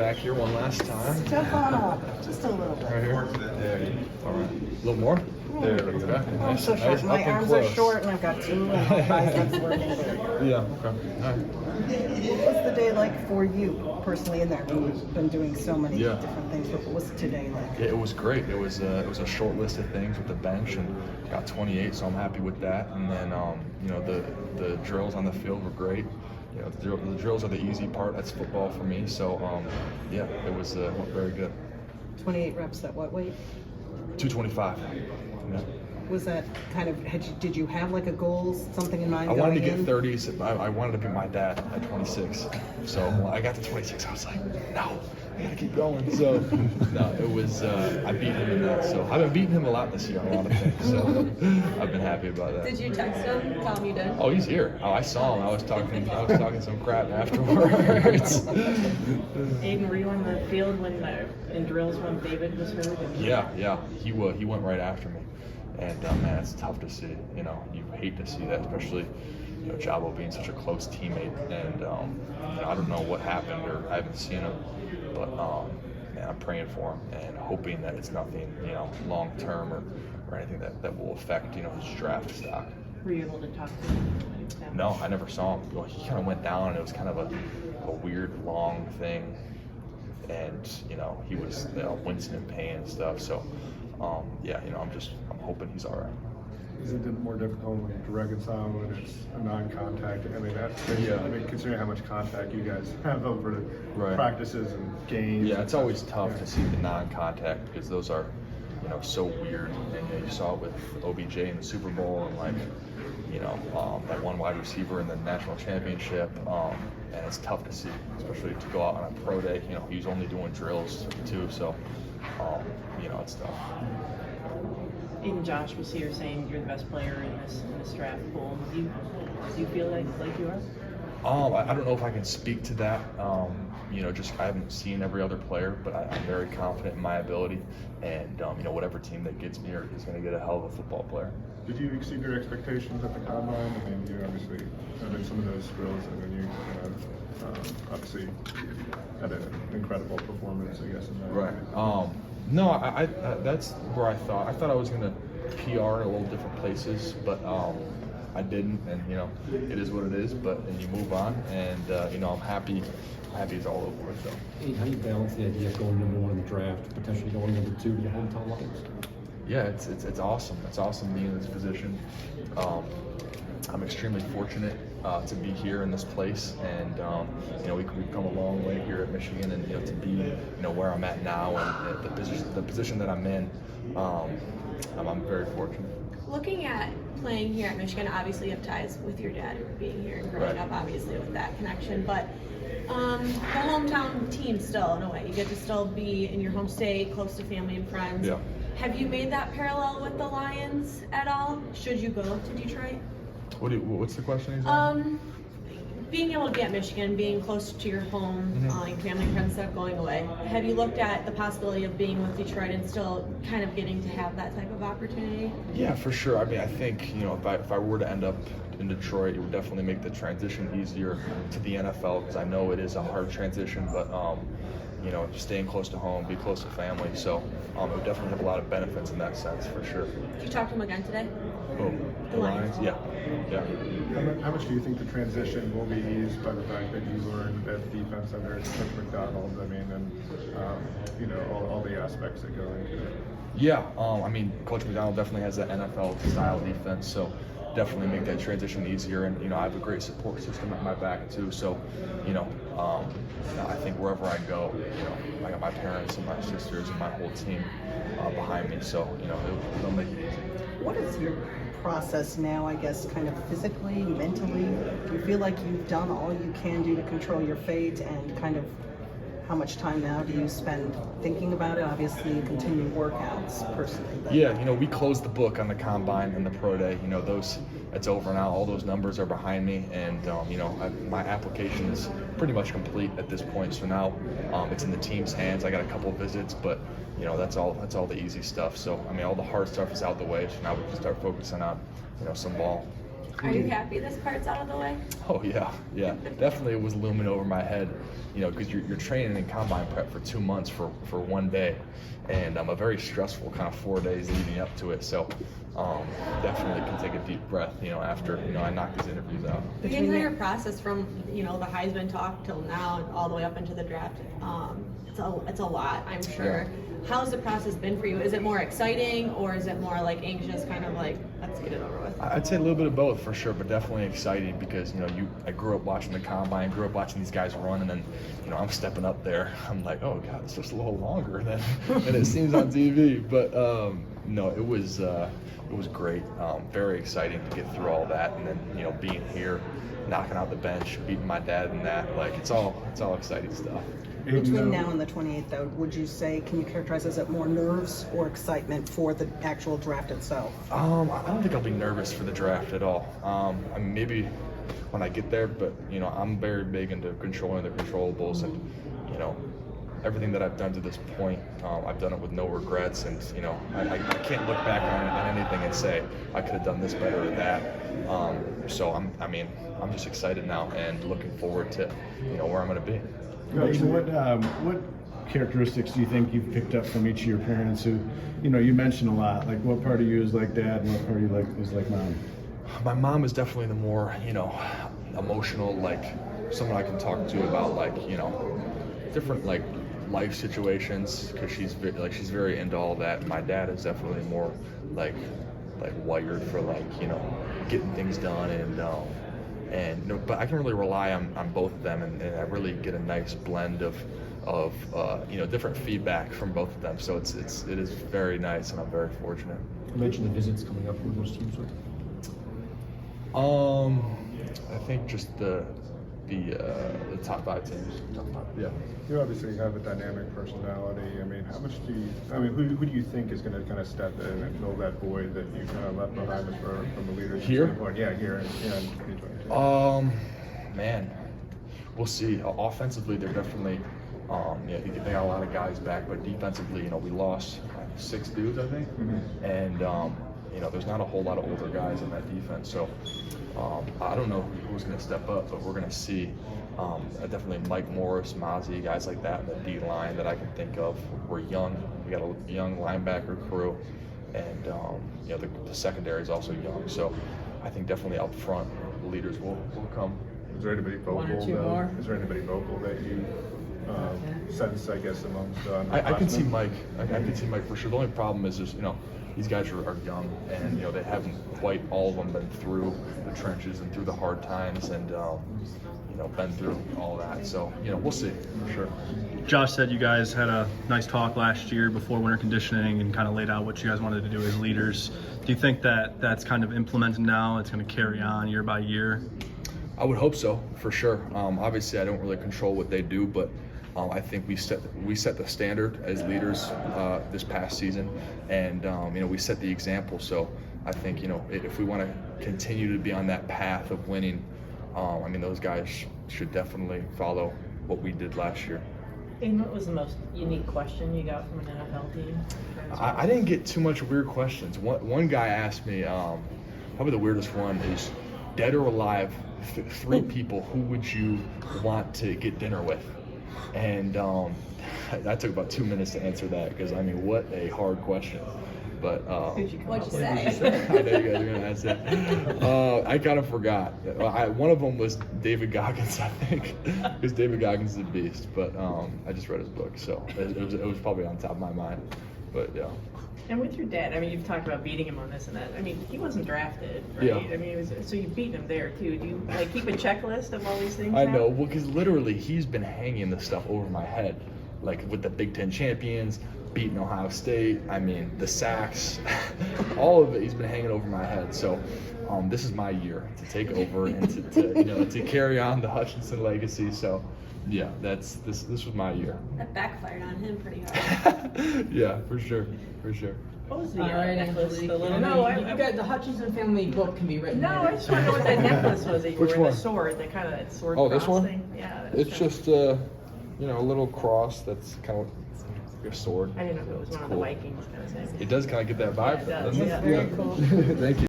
back here one last time. Step on up, just a little bit. Right here. There. All right. A little more. There we go. I'm Nice, so short. nice, My up and arms are close. short, and I've got two, and my biceps working. Yeah. Okay. All right. What was the day like for you personally in there? You've been doing so many Yeah. different things, but what was today like? It was great. It was a short list of things with the bench, and got 28, so I'm happy with that. And then you know, the drills on the field were great. You know, the drills are the easy part. That's football for me. So yeah, it was went very good. 28 reps at what weight? 225. Yeah. Was that kind of, did you have like a goal, something in mind? I wanted to get in? 30s. I wanted to be my dad at 26. So when I got to 26, I was like, no, I gotta keep going. So no, it was, I beat him in that. So I've been beating him a lot this year on a lot of things. So I've been happy about that. Did you text him, tell him you did? Oh, he's here. Oh, I saw him. I was talking some crap afterwards. Aidan, were you on the field when in drills when David was hurt? Yeah. He went right after me. And man, it's tough to see. You know, you hate to see that, especially Jabo being such a close teammate. And you know, I don't know what happened, or I haven't seen him, but man, I'm praying for him and hoping that it's nothing long term or anything that will affect his draft stock. Were you able to talk to him? No, I never saw him. Well, he kind of went down, and it was kind of a weird long thing, and he was wincing in pain and stuff. So. Yeah, I'm hoping he's all right. Is it more difficult to reconcile when it's a non-contact? I mean, considering how much contact you guys have over the practices and games. Yeah, it's always tough to see the non-contact because those are, so weird. And you saw it with OBJ in the Super Bowl and that one wide receiver in the national championship. And it's tough to see, especially to go out on a pro day. He's only doing drills too, so it's tough. Even Josh was here saying you're the best player in this draft pool. Do you feel like you are? I don't know if I can speak to that. Just I haven't seen every other player, but I'm very confident in my ability, and whatever team that gets me is going to get a hell of a football player. Did you exceed your expectations at the combine? I mean, you obviously did some of those drills, and then you obviously had an incredible performance, I guess. In that. Right. No, I that's where I thought I was going to PR in a little different places, but I didn't, and it is what it is. But you move on, and I'm happy it's all over with. So. Hey, how do you balance the idea of going number one in the draft, potentially going number two to your hometown Lions? Yeah, it's awesome. It's awesome being in this position. I'm extremely fortunate to be here in this place, and we've come a long way here at Michigan, and to be where I'm at now and the position that I'm in, I'm very fortunate. Looking at playing here at Michigan, obviously you have ties with your dad being here and growing up, obviously with that connection, but the hometown team still, in a way, you get to still be in your home state, close to family and friends. Yeah. Have you made that parallel with the Lions at all? Should you go to Detroit? What's the question exactly? Being able to be at Michigan, being close to your home, your family and friends instead of going away, have you looked at the possibility of being with Detroit and still kind of getting to have that type of opportunity? Yeah, for sure. I mean, I think if I were to end up in Detroit, it would definitely make the transition easier to the NFL because I know it is a hard transition, but staying close to home, be close to family, so it would definitely have a lot of benefits in that sense, for sure. Did you talk to him again today? Who? The Lions? Yeah. How much do you think the transition will be eased by the fact that you learned that defense under Coach McDonald? I mean, and all the aspects that go into it. Yeah, I mean, Coach McDonald definitely has that NFL-style defense, so definitely make that transition easier. And I have a great support system at my back too. So, I think wherever I go, I got my parents and my sisters and my whole team behind me. So, it'll make it easy. What is your process now, I guess, kind of physically, mentally? Do you feel like you've done all you can do to control your fate, and kind of how much time now do you spend thinking about it? Obviously, you continue workouts personally. But... Yeah, we closed the book on the combine and the pro day. It's over now. All those numbers are behind me, and my application is pretty much complete at this point. So now it's in the team's hands. I got a couple of visits, but that's all the easy stuff. So I mean, all the hard stuff is out the way. So now we can start focusing on some ball. Are you happy this part's out of the way? Oh yeah, definitely. It was looming over my head, because you're training in combine prep for 2 months for one day, and a very stressful kind of 4 days leading up to it. So definitely can take a deep breath, after I knock these interviews out. The entire process from the Heisman talk till now and all the way up into the draft, it's a lot, I'm sure. Yeah. How's the process been for you? Is it more exciting or is it more like anxious, kind of like let's get it over with? I'd say a little bit of both for sure, but definitely exciting because I grew up watching the combine, grew up watching these guys run, and then I'm stepping up there. I'm like, oh god, it's just a little longer than it seems on TV. But no, it was great. Very exciting to get through all that, and then being here, knocking out the bench, beating my dad in that. Like it's all exciting stuff. Between now and the 28th, though, would you say, can you characterize as it more nerves or excitement for the actual draft itself? I don't think I'll be nervous for the draft at all. I mean, maybe when I get there, but I'm very big into controlling the controllables, and everything that I've done to this point, I've done it with no regrets, and I can't look back on anything and say I could have done this better or that. So I'm just excited now and looking forward to where I'm going to be. What characteristics do you think you've picked up from each of your parents who, you mentioned a lot, like what part of you is like dad and what part of you is like mom? My mom is definitely the more, emotional, like someone I can talk to about different life situations, because she's very into all that. My dad is definitely more like wired for getting things done, but I can really rely on both of them, and I really get a nice blend of different feedback from both of them. So it is very nice, and I'm very fortunate. You mentioned the visits coming up. Who are those teams with? I think just the top 5 teams. Top 5. Yeah. You obviously have a dynamic personality. I mean, who do you think is going to kind of step in and fill that void that you kind of left behind from a leadership standpoint? Yeah, here in 2022. Man, we'll see. Offensively, they're definitely, they got a lot of guys back, but defensively, we lost 6 dudes, I think, and there's not a whole lot of older guys in that defense, so I don't know who's going to step up, but we're going to see. Definitely Mike Morris, Mozzie, guys like that in the D line that I can think of. We're young. We got a young linebacker crew, and the secondary is also young. So I think definitely up front, the leaders will come. Is there anybody vocal? One or two more. Is there anybody vocal that you sense, I guess, amongst? I can see Mike. I can see Mike for sure. The only problem is just these guys are young, and they haven't quite all of them been through the trenches and through the hard times, and been through all that. So we'll see for sure. Josh said you guys had a nice talk last year before winter conditioning and kind of laid out what you guys wanted to do as leaders. Do you think that that's kind of implemented now? It's going to carry on year by year? I would hope so, for sure. Obviously, I don't really control what they do, but I think we set the standard as leaders this past season, and we set the example. So I think if we want to continue to be on that path of winning, those guys should definitely follow what we did last year. And what was the most unique question you got from an NFL team? I didn't get too much weird questions. One guy asked me, probably the weirdest one is, dead or alive, 3 people, who would you want to get dinner with? And that took about 2 minutes to answer that, because what a hard question. But What'd you say? I know you guys are gonna ask that. I kind of forgot. One of them was David Goggins, I think, because David Goggins is a beast. But I just read his book, so it was probably on top of my mind. But yeah. And with your dad, you've talked about beating him on this and that. He wasn't drafted, right? Yeah. So you beat him there too. Do you keep a checklist of all these things? I know, well, because literally he's been hanging this stuff over my head, like with the Big Ten champions, beating Ohio State. The sacks, all of it. He's been hanging over my head. So this is my year to take over and to carry on the Hutchinson legacy. So yeah, this was my year. That backfired on him pretty hard. Yeah, for sure. What was the All right, necklace? Angelique. The little You got the Hutchinson family book can be written. No, I just want to know what that necklace was that you Which wore. one? The sword, that sword Oh, cross this one? thing. Yeah. It's just a little cross that's kind of like a sword. I didn't know if it was one of the cool. Vikings kind of thing. It does kind of get that vibe, Yeah, it does, doesn't it? yeah. Very cool. Thank you.